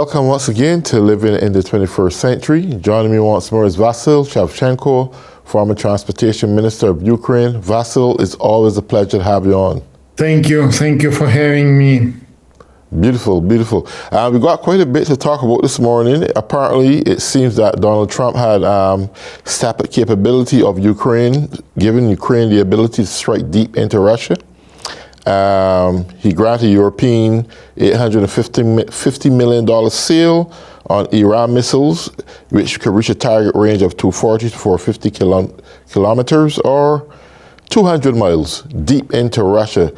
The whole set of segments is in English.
welcome once again to Living in the 21st Century. Joining me once more is Vasyl Shevchenko, former Transportation Minister of Ukraine. Vasyl, it's always a pleasure to have you on. Thank you for having me. Beautiful. We got quite a bit to talk about this morning. Apparently, it seems that Donald Trump had stepped up capability of Ukraine, giving Ukraine the ability to strike deep into Russia. He granted European $850 million sale on Iran missiles, which could reach a target range of 240 to 450 kilometers or 200 miles deep into Russia.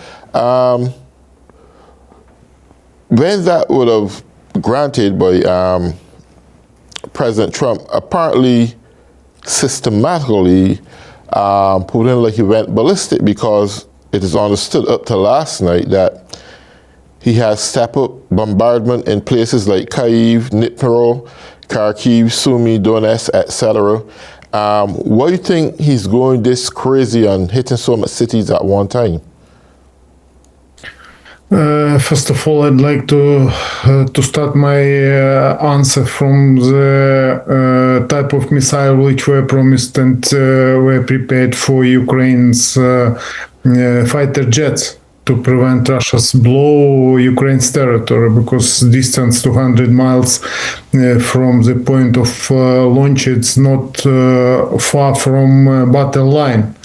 When that would have granted by President Trump, apparently systematically Putin like he went ballistic, because it is understood up to last night that he has stepped up bombardment in places like Kyiv, Dnipro, Kharkiv, Sumy, Donetsk, etc. Why do you think he's going this crazy and hitting so many cities at one time? First of all, I'd like to start my answer from the type of missile which were promised and were prepared for Ukraine's fighter jets to prevent Russia's blow Ukraine's territory, because distance 200 miles from the point of launch, it's not far from battle line.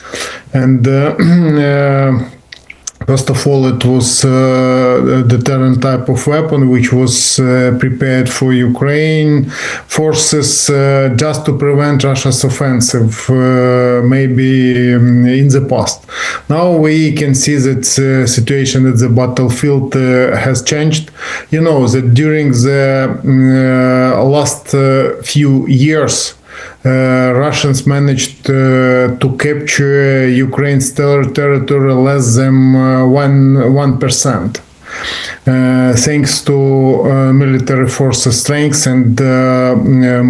And first of all, it was a deterrent type of weapon which was prepared for Ukraine forces just to prevent Russia's offensive, maybe in the past. Now we can see that the situation at the battlefield has changed. You know that during the last few years, Russians managed to capture Ukraine's territory less than 1%, thanks to military forces strength and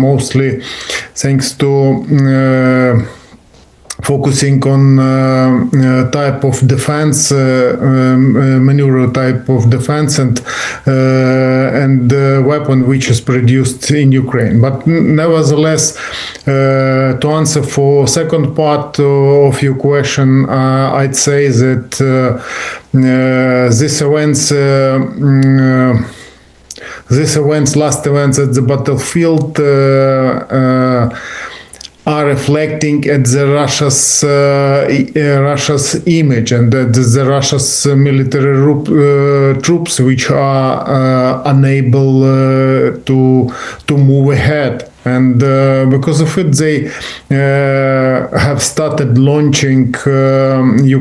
mostly thanks to focusing on type of defense, maneuver type of defense, and weapon which is produced in Ukraine. But nevertheless, to answer for second part of your question, I'd say that last events at the battlefield are reflecting at the Russia's image, and that the Russia's military troops which are unable to move ahead. And because of it, they have started launching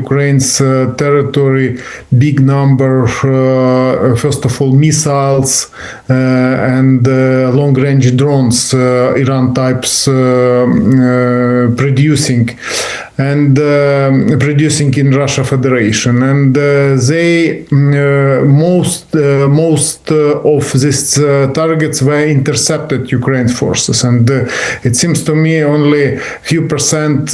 Ukraine's territory big number, first of all, missiles and long-range drones, Iran types producing in Russia Federation, and they most of these targets were intercepted Ukraine forces, and it seems to me only few percent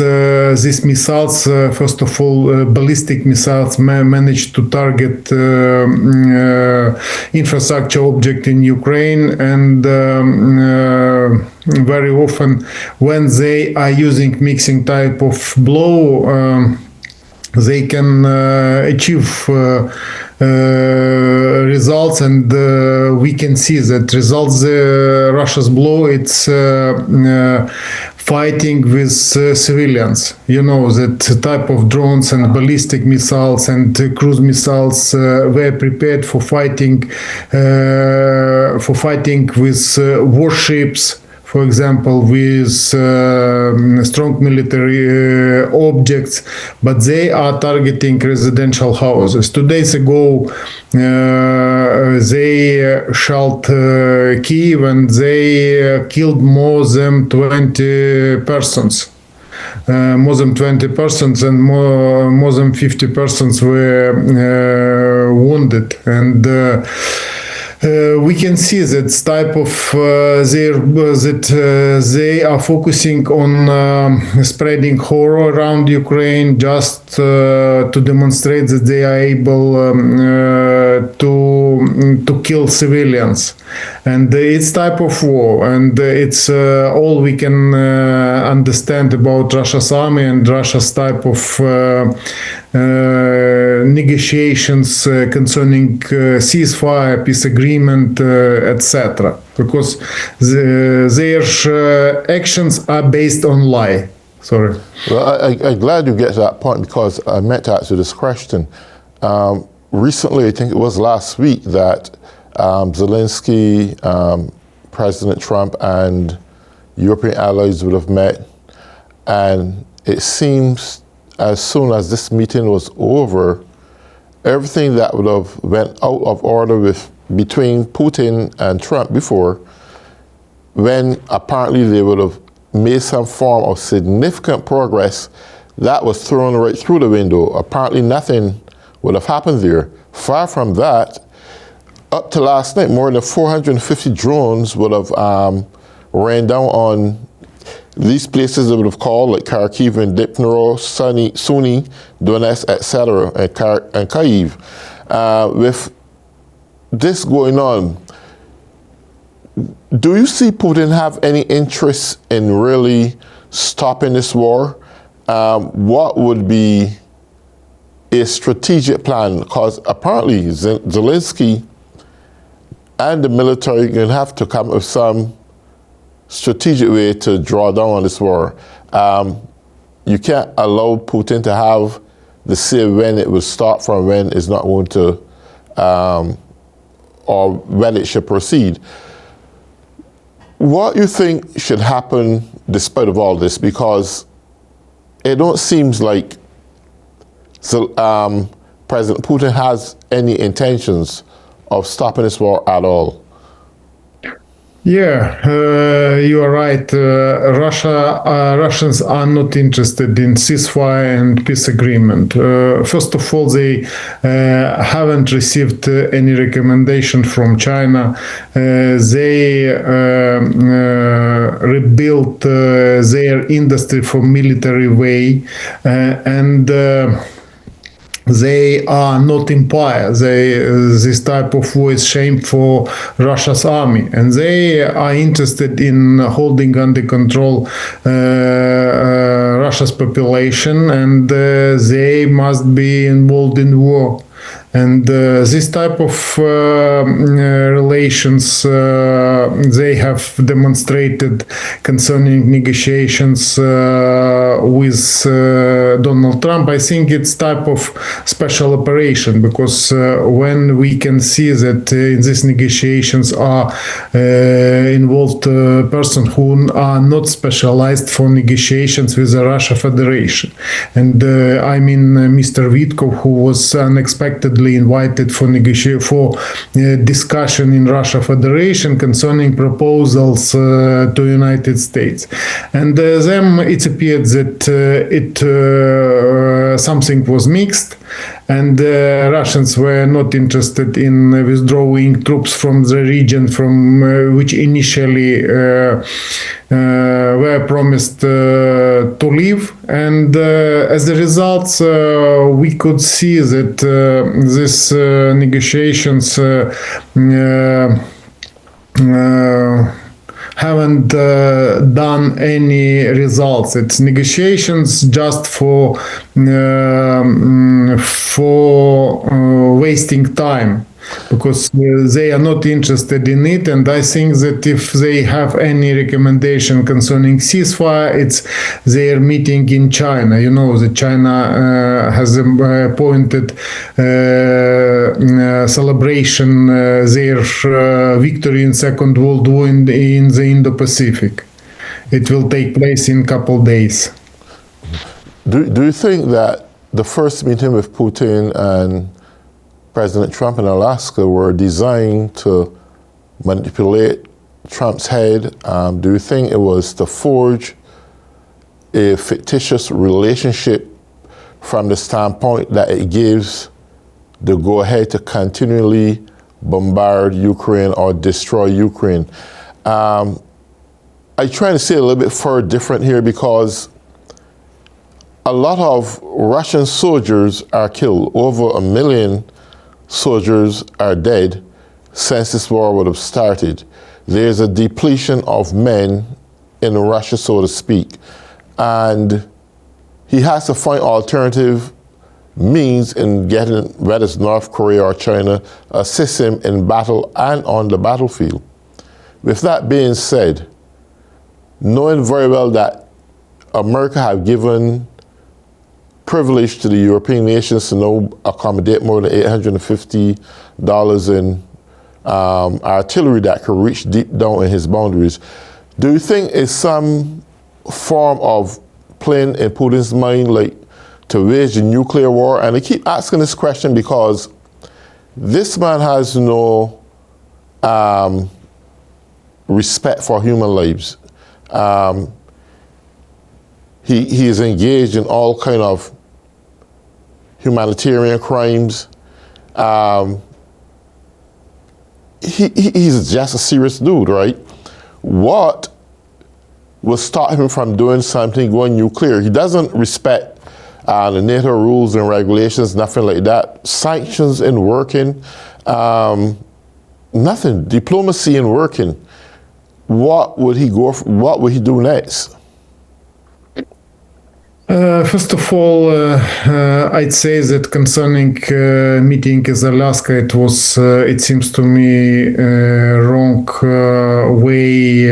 these missiles, first of all, ballistic missiles, managed to target infrastructure object in Ukraine, and very often when they are using mixing type of blow, they can achieve results, and we can see that results. Russia's blow, it's fighting with civilians. You know that type of drones and ballistic missiles and cruise missiles were prepared for fighting with warships, for example, with strong military objects, but they are targeting residential houses. 2 days ago, they shelled Kyiv, and they killed more than 20 persons. And more than 50 persons were wounded. And we can see that type of they are focusing on spreading horror around Ukraine, just to demonstrate that they are able to kill civilians. And it's type of war, and it's all we can understand about Russia's army and Russia's type of negotiations concerning ceasefire, peace agreement, etc. Because their actions are based on lie. Sorry. Well, I'm glad you get to that point because I meant to ask you this question. Recently, I think it was last week, that Zelensky, President Trump, and European allies would have met, and it seems as soon as this meeting was over, everything that would have went out of order between Putin and Trump before, when apparently they would have made some form of significant progress, that was thrown right through the window. Apparently nothing would have happened there. Far from that, up to last night, more than 450 drones would have rained down on these places they would have called, like Kharkiv and Dnipro, Sumy, Donetsk, etc., and Kyiv. With this going on, do you see Putin have any interest in really stopping this war? What would be a strategic plan? Because apparently Zelensky and the military are going to have to come up with some strategic way to draw down on this war. You can't allow Putin to have the say when it will start from when it's not going to, or when it should proceed. What you think should happen despite of all this? Because it don't seem like President Putin has any intentions of stopping this war at all. Yeah, you are right. Russians are not interested in ceasefire and peace agreement. First of all, they haven't received any recommendation from China. They rebuilt their industry for military way, and they are not empire. This type of war is shame for Russia's army, and they are interested in holding under control Russia's population, and they must be involved in war. And this type of relations they have demonstrated concerning negotiations with Donald Trump. I think it's type of special operation, because when we can see that in these negotiations are involved persons who are not specialized for negotiations with the Russia Federation. And I mean Mr. Witkov, who was unexpectedly invited for discussion in Russia Federation concerning proposals to United States. And then it appeared that something was mixed, and Russians were not interested in withdrawing troops from the region from which initially were promised to leave. And as a result, we could see that these negotiations haven't done any results. It's negotiations just for wasting time, because they are not interested in it. And I think that if they have any recommendation concerning ceasefire, it's their meeting in China. You know that China has appointed celebration their victory in Second World War in the Indo-Pacific. It will take place in a couple days. Do you think that the first meeting with Putin and President Trump in Alaska were designed to manipulate Trump's head? Do you think it was to forge a fictitious relationship from the standpoint that it gives the go-ahead to continually bombard Ukraine or destroy Ukraine? I try to say a little bit further different here, because a lot of Russian soldiers are killed. Over 1 million soldiers are dead. since this war would have started. There's a depletion of men in Russia, so to speak, and he has to find alternative means in getting, whether it's North Korea or China, assist him in battle and on the battlefield. With that being said, knowing very well that America have given privilege to the European nations to now accommodate more than $850 in artillery that could reach deep down in his boundaries, do you think it's some form of playing in Putin's mind, like to wage a nuclear war? And I keep asking this question because this man has no respect for human lives. He is engaged in all kind of humanitarian crimes. He's just a serious dude, right? What will stop him from doing something, going nuclear? He doesn't respect the NATO rules and regulations, nothing like that. Sanctions in working, nothing. Diplomacy in working. What would he go for? What would he do next? First of all, I'd say that concerning meeting in Alaska, it was, it seems to me, wrong way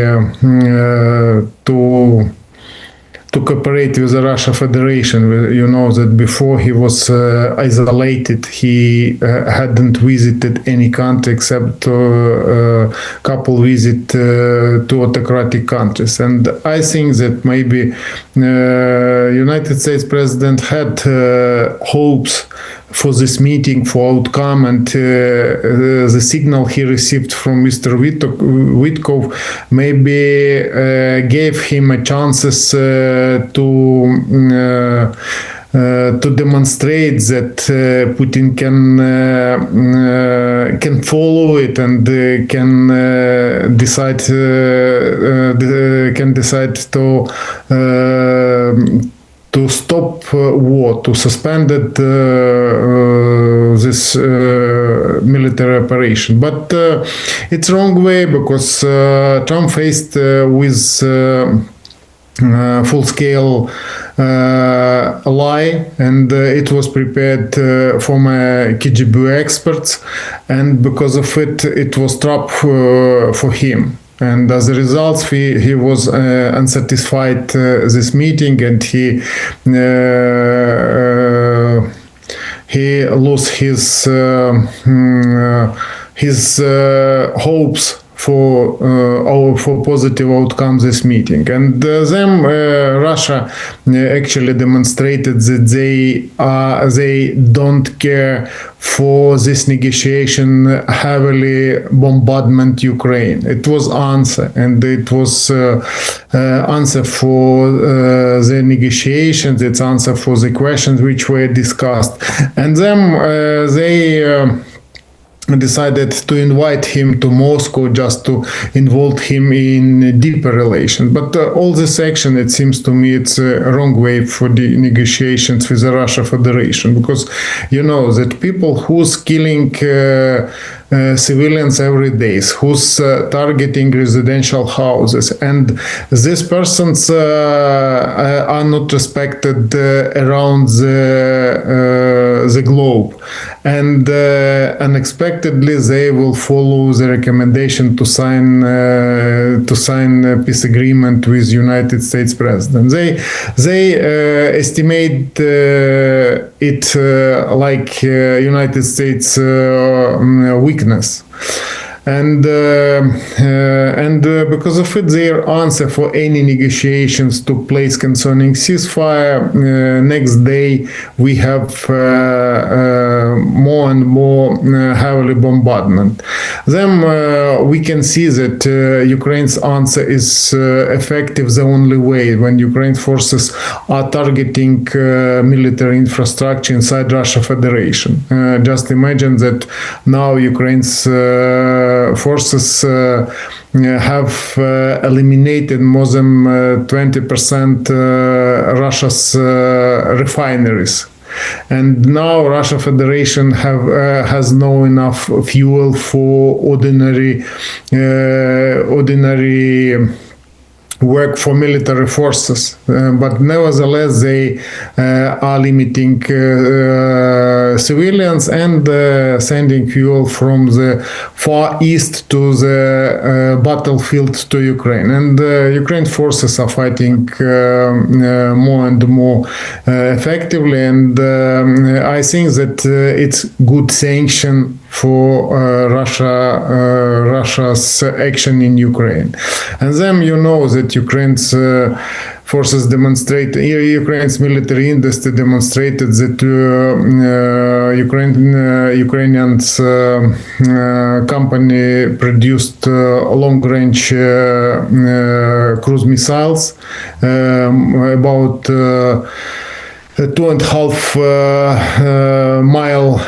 to cooperate with the Russia Federation. You know that before he was isolated, he hadn't visited any country except a couple visit to autocratic countries. And I think that maybe United States President had hopes for this meeting, for outcome, and the signal he received from Mr. Witkoff maybe gave him a chances to demonstrate that Putin can follow it and can decide to stop war, to suspend it, this military operation. But it's wrong way, because Trump faced with full-scale lie, and it was prepared from KGB experts, and because of it, it was trap for him. And as a result, he was unsatisfied this meeting, and he lost his hopes for positive outcome this meeting. And then Russia actually demonstrated that they don't care for this negotiation, heavily bombardment Ukraine. It was answer, and it was answer for the negotiations. It's answer for the questions which were discussed. And then they decided to invite him to Moscow just to involve him in deeper relations. But all this action, it seems to me, it's a wrong way for the negotiations with the Russia Federation, because you know that people who's killing civilians every day, who's targeting residential houses, and these persons are not respected around the globe, and unexpectedly they will follow the recommendation to sign a peace agreement with United States President. They estimate it like United States weakness. And because of it, their answer for any negotiations took place concerning ceasefire. Next day, we have more and more heavily bombardment. Then we can see that Ukraine's answer is effective the only way when Ukraine's forces are targeting military infrastructure inside Russia Federation. Just imagine that now Ukraine's forces have eliminated more than 20% Russia's refineries. and now Russia Federation has no enough fuel for ordinary work for military forces, but nevertheless they are limiting civilians and sending fuel from the far east to the battlefield to Ukraine. And Ukraine forces are fighting more and more effectively, and I think that it's good sanction for Russia's action in Ukraine. And then you know that Ukraine's forces Ukraine's military industry demonstrated that Ukrainians company produced long-range cruise missiles about 2.5 mile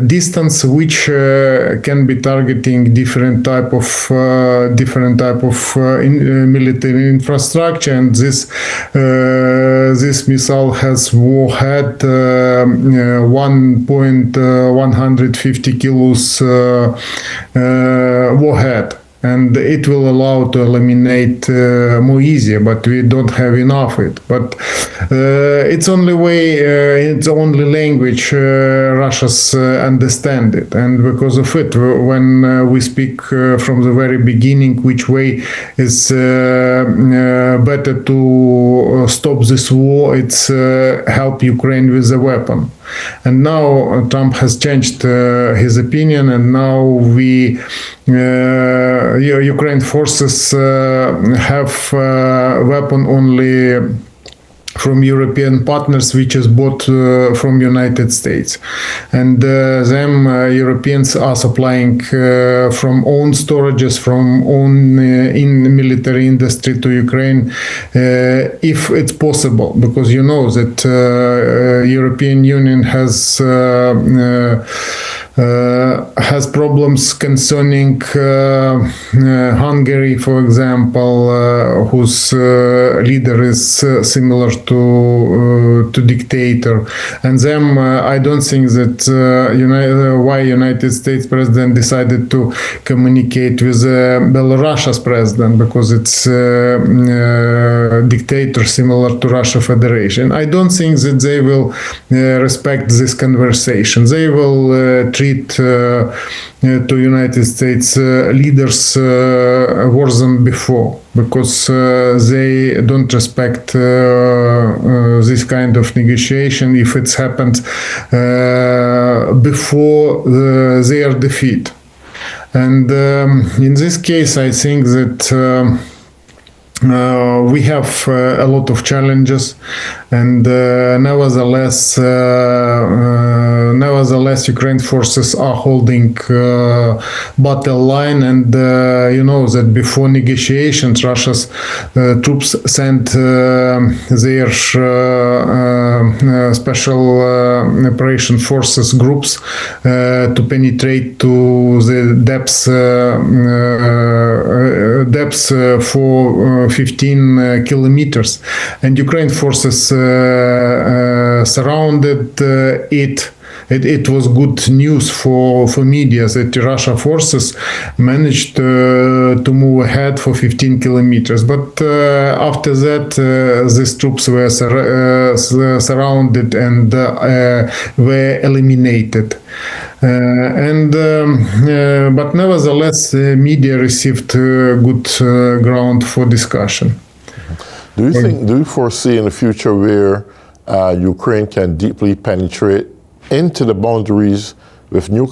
distance, which can be targeting different type of military infrastructure, and this missile has warhead 1.150 kilos warhead. And it will allow to eliminate more easier, but we don't have enough it. But it's only way, it's only language Russians understand it, and because of it, when we speak from the very beginning, which way is better to stop this war, it's help Ukraine with a weapon. And now Trump has changed his opinion, and now Ukraine forces have weapon only from European partners, which is bought from United States, and Europeans are supplying from own storages, from own in military industry to Ukraine, if it's possible, because you know that European Union has problems concerning Hungary, for example, whose leader is similar to dictator. And then I don't think that why United States president decided to communicate with Belarus's president, because it's dictator similar to Russia Federation. I don't think that they will respect this conversation. They will treat to United States leaders worse than before, because they don't respect this kind of negotiation if it's happened before their defeat. And in this case, I think that we have a lot of challenges, and nevertheless, Ukraine forces are holding battle line, and you know that before negotiations, Russia's troops sent their special operation forces groups to penetrate to the depths for 15 kilometers, and Ukraine forces surrounded it. It was good news for media that Russia forces managed to move ahead for 15 kilometers. But after that, these troops were surrounded and were eliminated. But nevertheless, media received good ground for discussion. Do you foresee in the future where Ukraine can deeply penetrate into the boundaries with new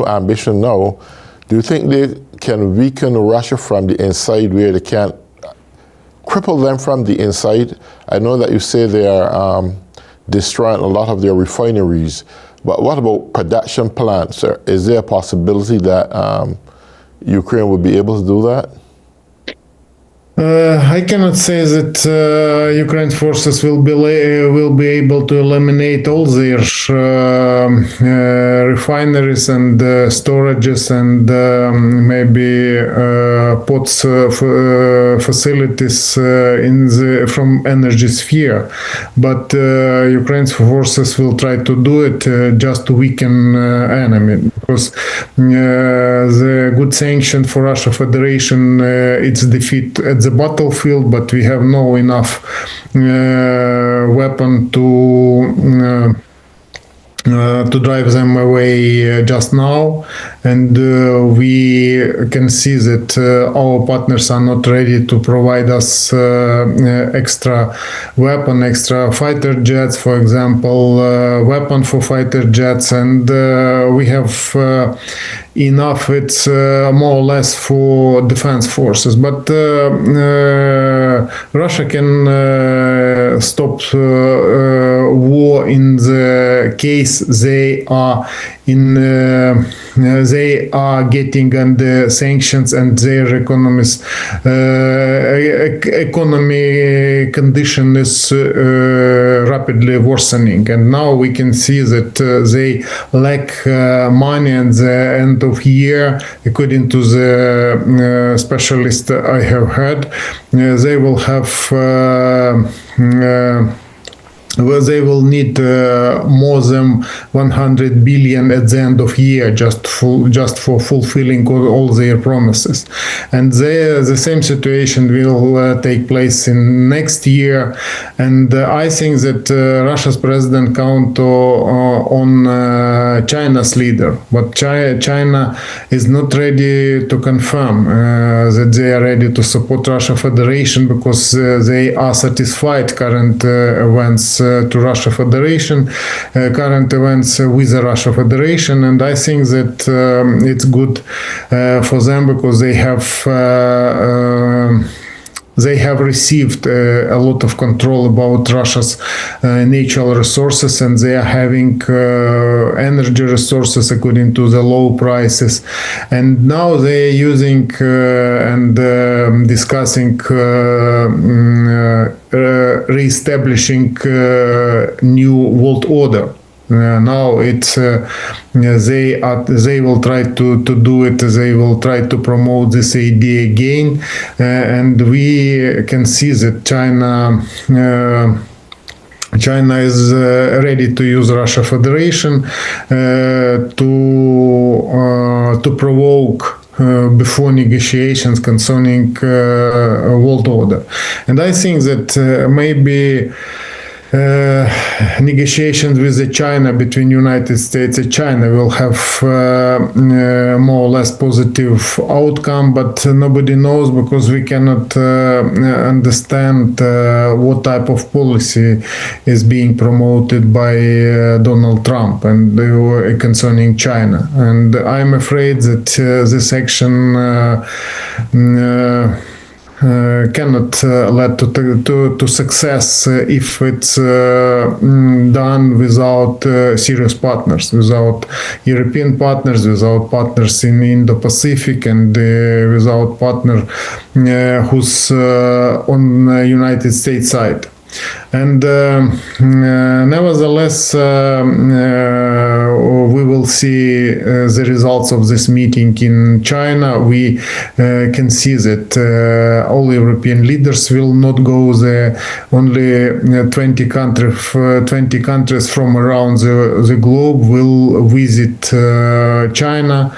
ambition now? Do you think they can weaken Russia from the inside, where they can cripple them from the inside? I know that you say they are destroying a lot of their refineries, but what about production plants? Is there a possibility that Ukraine would be able to do that? I cannot say that Ukraine forces will be able to eliminate all their refineries and storages and maybe ports facilities from energy sphere, but Ukraine's forces will try to do it just to weaken enemy, because the good sanction for Russia Federation its defeat at the battlefield, but we have no enough weapon to drive them away just now, and we can see that our partners are not ready to provide us extra weapon, extra fighter jets, for example, weapon for fighter jets, and we have enough, it's more or less for defense forces, but Russia can stop war in the case they are getting under sanctions and their economy condition is rapidly worsening, and now we can see that they lack money at the end of year. According to the specialist I have heard, they will have they will need more than 100 billion at the end of year just for fulfilling all their promises, and the same situation will take place in next year. And I think that Russia's president count on China's leader, but China is not ready to confirm that they are ready to support Russia Federation, because they are satisfied current events to Russia Federation, current events with the Russia Federation, and I think that it's good for them, because they have received a lot of control about Russia's natural resources, and they are having energy resources according to the low prices. And now they are using and discussing re-establishing new world order. Now it's they will try to do it. They will try to promote this idea again, and we can see that China is ready to use Russia Federation to provoke before negotiations concerning world order. And I think that maybe negotiations with China, between United States and China, will have more or less positive outcome, but nobody knows, because we cannot understand what type of policy is being promoted by Donald Trump and concerning China. And I'm afraid that this action cannot lead to success if it's done without serious partners, without European partners, without partners in Indo-Pacific, and without partner who's on the United States side. And nevertheless, we will see the results of this meeting in China. We can see that all European leaders will not go there. Only 20 countries from around the globe will visit China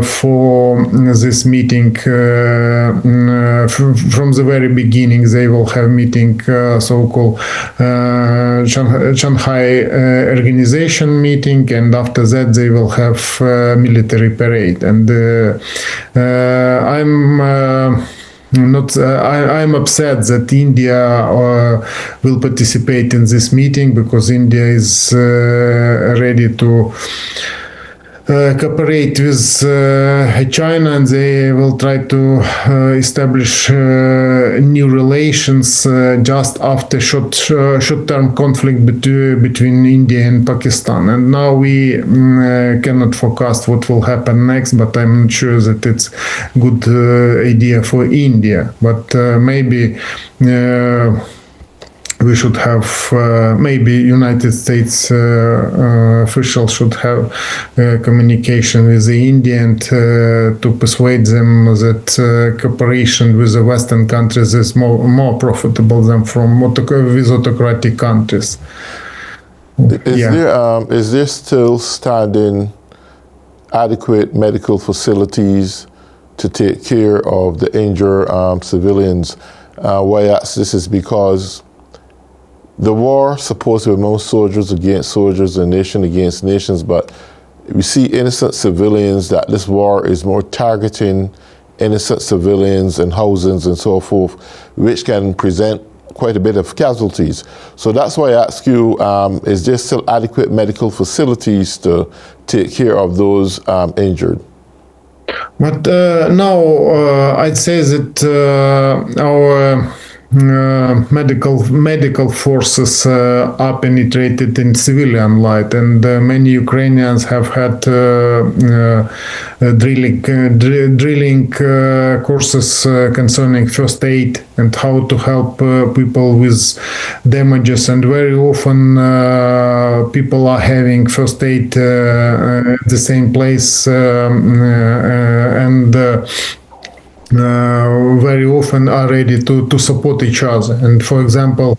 for this meeting. From the very beginning, they will have meeting, so-called Shanghai Organization meeting, and after that they will have military parade. And I'm upset that India will participate in this meeting, because India is ready to cooperate with China, and they will try to establish new relations just after short-term conflict between India and Pakistan. And now we cannot forecast what will happen next, but I'm not sure that it's good idea for India. But maybe we should have, maybe United States officials should have communication with the Indian to persuade them that cooperation with the Western countries is more profitable than with autocratic countries. Is there still standing adequate medical facilities to take care of the injured civilians? Why I ask this is because the war supposed to be most soldiers against soldiers and nation against nations, but we see innocent civilians that this war is more targeting innocent civilians and housings and so forth, which can present quite a bit of casualties. So that's why I ask you, is there still adequate medical facilities to take care of those injured? But now I'd say that our medical forces are penetrated in civilian light, and many Ukrainians have had drilling courses concerning first aid and how to help people with damages, and very often people are having first aid at the same place and very often are ready to support each other. And for example,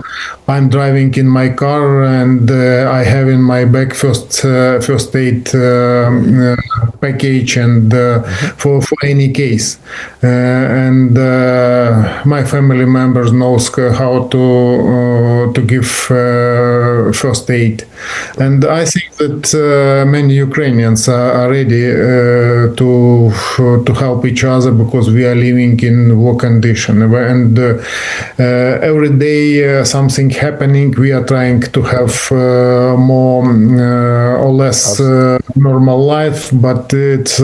I'm driving in my car and I have in my bag first aid package and for any case. And my family members knows how to give first aid. And I think that many Ukrainians are ready to help each other, because we are living in war condition, and every day something happening. We are trying to have more or less normal life, but it's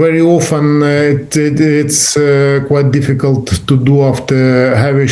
very often it's quite difficult to do after having